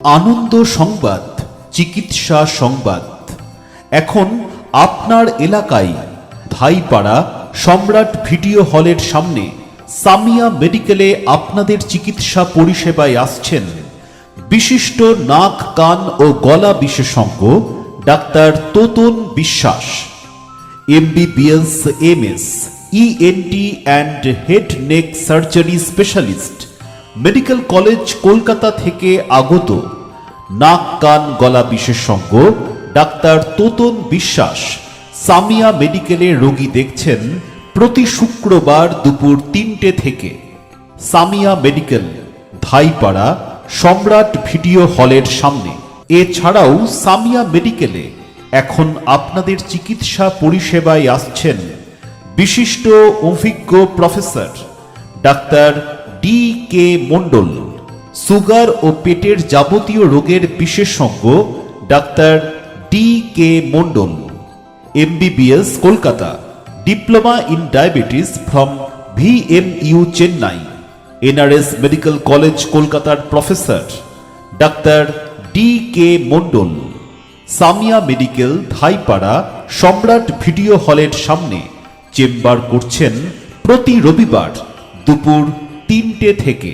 আনন্দ সংবাদ, চিকিৎসা সংবাদ। এখন আপনার এলাকায় ধাইপাড়া সম্রাট ভিডিও হলের সামনে সামিয়া মেডিকেলে আপনাদের চিকিৎসা পরিষেবায় আসছেন বিশিষ্ট নাক কান ও গলা বিশেষজ্ঞ ডাক্তার তোতন বিশ্বাস, MBBS MS, ENT and head neck surgery specialist, medical college Kolkata থেকে আগত নাক কান গলা বিশেষজ্ঞ ডাক্তার তোতন বিশ্বাস সামিয়া মেডিকেলে রোগী দেখছেন প্রতি শুক্রবার দুপুর 3টে থেকে। সামিয়া মেডিকেল, ধাইপাড়া সম্রাট ভিডিও হলের সামনে। এছাড়াও সামিয়া মেডিকেলে এখন আপনাদের চিকিৎসা পরিষেবায় আসছেন বিশিষ্ট অভিজ্ঞ প্রফেসর ডাক্তার DK মণ্ডল, সুগার ও পেটের যাবতীয় রোগের বিশেষজ্ঞ doctor DK Mondal, MBBS Kolkata, diploma in diabetes from VMU Chennai, NRS medical college কলকাতার প্রফেসর ডাক্তার DK মণ্ডল। সামিয়া মেডিকেল, ধাইপাড়া সম্রাট ভিডিও হলের সামনে চেম্বার করছেন প্রতি রবিবার দুপুর 3টে থেকে।